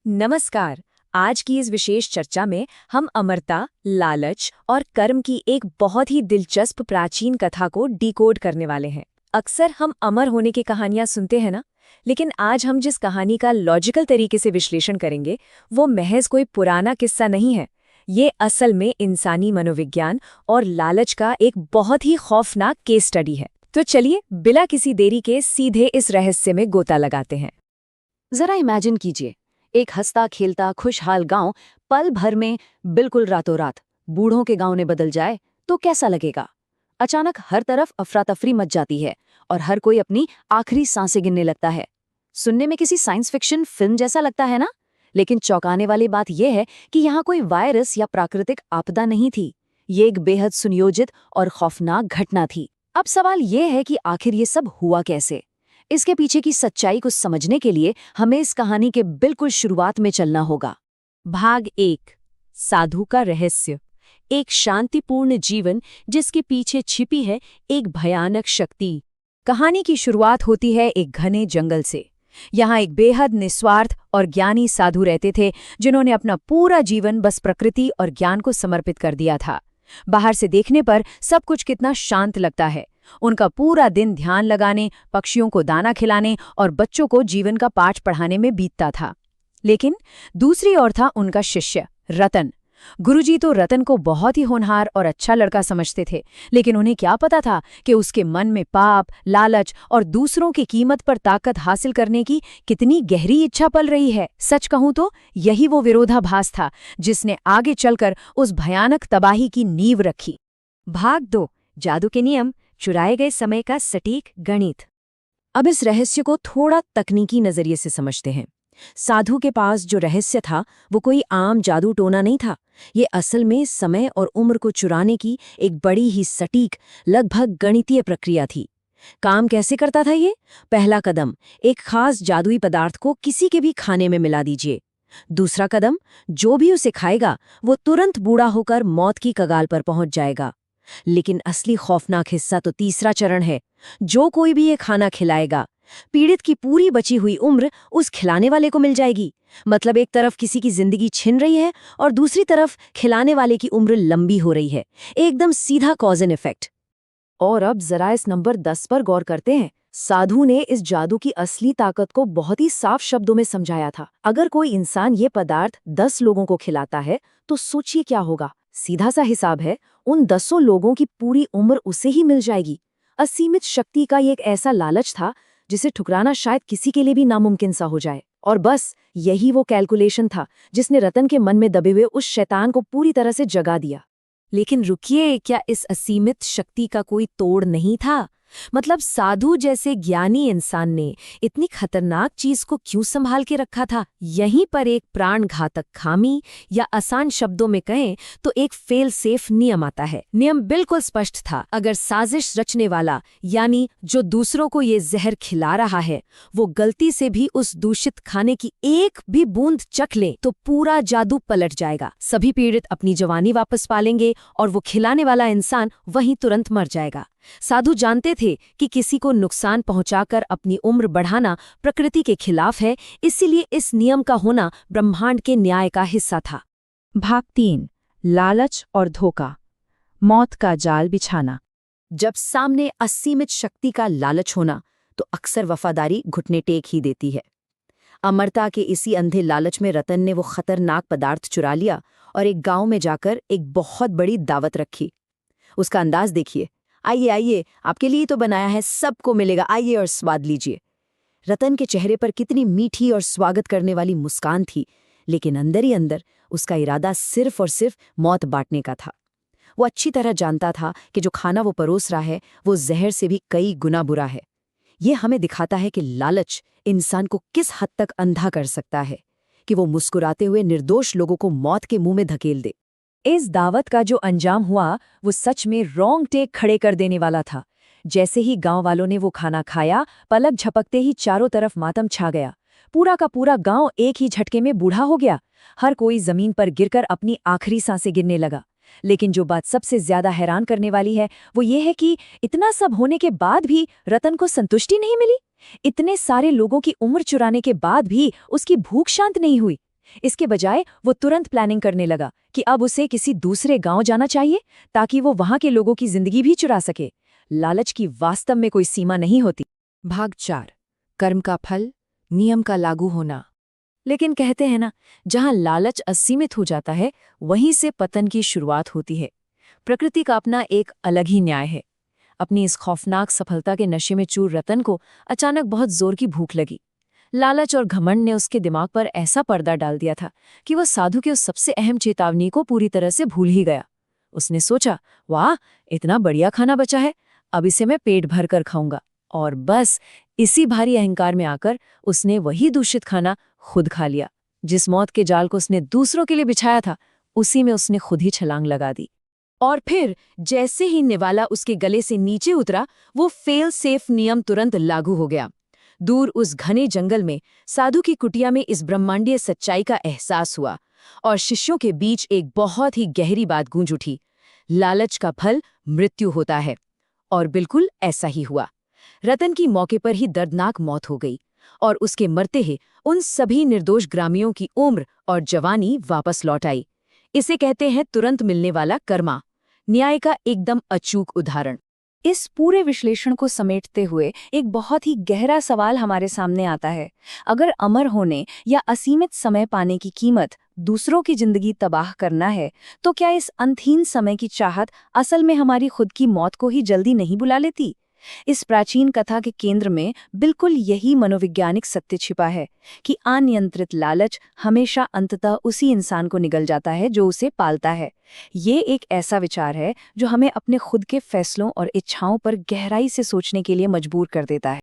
नमस्कार। आज की इस विशेष चर्चा में हम अमरता, लालच और कर्म की एक बहुत ही दिलचस्प प्राचीन कथा को डिकोड करने वाले हैं। अक्सर हम अमर होने की कहानियां सुनते हैं ना, लेकिन आज हम जिस कहानी का लॉजिकल तरीके से विश्लेषण करेंगे वो महज कोई पुराना किस्सा नहीं है। ये असल में इंसानी मनोविज्ञान और लालच का एक बहुत ही खौफनाक केस स्टडी है। तो चलिए बिना किसी देरी के सीधे इस रहस्य में गोता लगाते हैं। जरा इमेजिन कीजिए, एक हंसता खेलता खुशहाल गांव पल भर में, बिल्कुल रातों रात बूढ़ों के गांव ने बदल जाए तो कैसा लगेगा। अचानक हर तरफ अफरा तफरी मच जाती है और हर कोई अपनी आखिरी सांसें गिनने लगता है। सुनने में किसी साइंस फिक्शन फिल्म जैसा लगता है ना, लेकिन चौंकाने वाली बात यह है कि यहाँ कोई वायरस या प्राकृतिक आपदा नहीं थी। ये एक बेहद सुनियोजित और खौफनाक घटना थी। अब सवाल ये है कि आखिर ये सब हुआ कैसे। इसके पीछे की सच्चाई को समझने के लिए हमें इस कहानी के बिल्कुल शुरुआत में चलना होगा। भाग 1, साधु का रहस्य। एक शांतिपूर्ण जीवन जिसके पीछे छिपी है एक भयानक शक्ति। कहानी की शुरुआत होती है एक घने जंगल से। यहाँ एक बेहद निस्वार्थ और ज्ञानी साधु रहते थे जिन्होंने अपना पूरा जीवन बस प्रकृति और ज्ञान को समर्पित कर दिया था। बाहर से देखने पर सब कुछ कितना शांत लगता है। उनका पूरा दिन ध्यान लगाने, पक्षियों को दाना खिलाने और बच्चों को जीवन का पाठ पढ़ाने में बीतता था। लेकिन दूसरी ओर था उनका शिष्य रतन। गुरुजी तो रतन को बहुत ही होनहार और अच्छा लड़का समझते थे, लेकिन उन्हें क्या पता था कि उसके मन में पाप, लालच और दूसरों की कीमत पर ताकत हासिल करने की कितनी गहरी इच्छा पल रही है। सच कहूं तो यही वो विरोधाभास था जिसने आगे चलकर उस भयानक तबाही की नींव रखी। भाग 2, जादू के नियम, चुराए गए समय का सटीक गणित। अब इस रहस्य को थोड़ा तकनीकी नजरिए से समझते हैं। साधु के पास जो रहस्य था वो कोई आम जादू टोना नहीं था। ये असल में समय और उम्र को चुराने की एक बड़ी ही सटीक, लगभग गणितीय प्रक्रिया थी। काम कैसे करता था ये? पहला कदम, एक खास जादुई पदार्थ को किसी के भी खाने में मिला दीजिए। दूसरा कदम, जो भी उसे खाएगा वो तुरंत बूढ़ा होकर मौत की कगार पर पहुंच जाएगा। लेकिन असली खौफनाक हिस्सा तो तीसरा चरण है। जो कोई भी ये खाना खिलाएगा, पीड़ित की पूरी बची हुई उम्र उस खिलाने वाले को मिल जाएगी। मतलब एक तरफ किसी की जिंदगी छिन रही है और दूसरी तरफ खिलाने वाले की उम्र लंबी हो रही है। एकदम सीधा कॉज एंड इफेक्ट। और अब जरा इस नंबर 10 पर गौर करते हैं। साधु ने इस जादू की असली ताकत को बहुत ही साफ शब्दों में समझाया था। अगर कोई इंसान ये पदार्थ 10 लोगों को खिलाता है तो सोचिए क्या होगा। सीधा सा हिसाब है, उन 10 लोगों की पूरी उम्र उसे ही मिल जाएगी। असीमित शक्ति का ये एक ऐसा लालच था जिसे ठुकराना शायद किसी के लिए भी नामुमकिन सा हो जाए। और बस यही वो कैलकुलेशन था जिसने रतन के मन में दबे हुए उस शैतान को पूरी तरह से जगा दिया। लेकिन रुकिए, क्या इस असीमित शक्ति का कोई तोड़ नहीं था? मतलब साधु जैसे ज्ञानी इंसान ने इतनी खतरनाक चीज को क्यों संभाल के रखा था? यहीं पर एक प्राणघातक खामी, या आसान शब्दों में कहें तो एक फेल सेफ नियम आता है। नियम बिल्कुल स्पष्ट था। अगर साजिश रचने वाला, यानी जो दूसरों को ये जहर खिला रहा है, वो गलती से भी उस दूषित खाने की एक भी बूंद चख ले तो पूरा जादू पलट जाएगा। सभी पीड़ित अपनी जवानी वापस पालेंगे और वो खिलाने वाला इंसान वहीं तुरंत मर जाएगा। साधु जानते थे कि किसी को नुकसान पहुंचाकर अपनी उम्र बढ़ाना प्रकृति के खिलाफ है, इसीलिए इस नियम का होना ब्रह्मांड के न्याय का हिस्सा था। भाग 3, लालच और धोखा, मौत का जाल बिछाना। जब सामने असीमित शक्ति का लालच होना तो अक्सर वफादारी घुटने टेक ही देती है। अमरता के इसी अंधे लालच में रतन ने वो खतरनाक पदार्थ चुरा लिया और एक गांव में जाकर एक बहुत बड़ी दावत रखी। उसका अंदाज देखिए, आइए आइए, आपके लिए तो बनाया है, सबको मिलेगा, आइए और स्वाद लीजिए। रतन के चेहरे पर कितनी मीठी और स्वागत करने वाली मुस्कान थी, लेकिन अंदर ही अंदर उसका इरादा सिर्फ और सिर्फ मौत बांटने का था। वो अच्छी तरह जानता था कि जो खाना वो परोस रहा है वो जहर से भी कई गुना बुरा है। ये हमें दिखाता है कि लालच इंसान को किस हद तक अंधा कर सकता है कि वो मुस्कुराते हुए निर्दोष लोगों को मौत के मुंह में धकेल दे। इस दावत का जो अंजाम हुआ वो सच में रोंगटे खड़े कर देने वाला था। जैसे ही गांव वालों ने वो खाना खाया, पलक झपकते ही चारों तरफ मातम छा गया। पूरा का पूरा गांव एक ही झटके में बूढ़ा हो गया। हर कोई जमीन पर गिरकर अपनी आखिरी सांसें गिनने लगा। लेकिन जो बात सबसे ज्यादा हैरान करने वाली है वो ये है कि इतना सब होने के बाद भी रतन को संतुष्टि नहीं मिली। इतने सारे लोगों की उम्र चुराने के बाद भी उसकी भूख शांत नहीं हुई। इसके बजाय वो तुरंत प्लानिंग करने लगा कि अब उसे किसी दूसरे गांव जाना चाहिए ताकि वो वहां के लोगों की जिंदगी भी चुरा सके। लालच की वास्तव में कोई सीमा नहीं होती। भाग 4 कर्म का फल, नियम का लागू होना। लेकिन कहते हैं ना, जहां लालच असीमित हो जाता है वहीं से पतन की शुरुआत होती है। प्रकृति का अपना एक अलग ही न्याय है। अपनी इस खौफनाक सफलता के नशे में चूर रतन को अचानक बहुत जोर की भूख लगी। लालच और घमंड ने उसके दिमाग पर ऐसा पर्दा डाल दिया था कि वह साधु की उस सबसे अहम चेतावनी को पूरी तरह से भूल ही गया। उसने सोचा, वाह, इतना बढ़िया खाना बचा है, अब इसे मैं पेट भर कर खाऊंगा। और बस इसी भारी अहंकार में आकर उसने वही दूषित खाना खुद खा लिया। जिस मौत के जाल को उसने दूसरों के लिए बिछाया था, उसी में उसने खुद ही छलांग लगा दी। और फिर जैसे ही निवाला उसके गले से नीचे उतरा, वो फेल सेफ नियम तुरंत लागू हो गया। दूर उस घने जंगल में साधु की कुटिया में इस ब्रह्मांडीय सच्चाई का एहसास हुआ और शिष्यों के बीच एक बहुत ही गहरी बात गूंज उठी। लालच का फल मृत्यु होता है। और बिल्कुल ऐसा ही हुआ। रतन की मौके पर ही दर्दनाक मौत हो गई और उसके मरते ही उन सभी निर्दोष ग्रामीणों की उम्र और जवानी वापस लौट आई। इसे कहते हैं तुरंत मिलने वाला कर्मा, न्याय का एकदम अचूक उदाहरण। इस पूरे विश्लेषण को समेटते हुए एक बहुत ही गहरा सवाल हमारे सामने आता है। अगर अमर होने या असीमित समय पाने की कीमत दूसरों की जिंदगी तबाह करना है, तो क्या इस अंतहीन समय की चाहत असल में हमारी खुद की मौत को ही जल्दी नहीं बुला लेती? इस प्राचीन कथा के केंद्र में बिल्कुल यही मनोवैज्ञानिक सत्य छिपा है कि अनियंत्रित लालच हमेशा अंततः उसी इंसान को निगल जाता है जो उसे पालता है। ये एक ऐसा विचार है जो हमें अपने खुद के फैसलों और इच्छाओं पर गहराई से सोचने के लिए मजबूर कर देता है।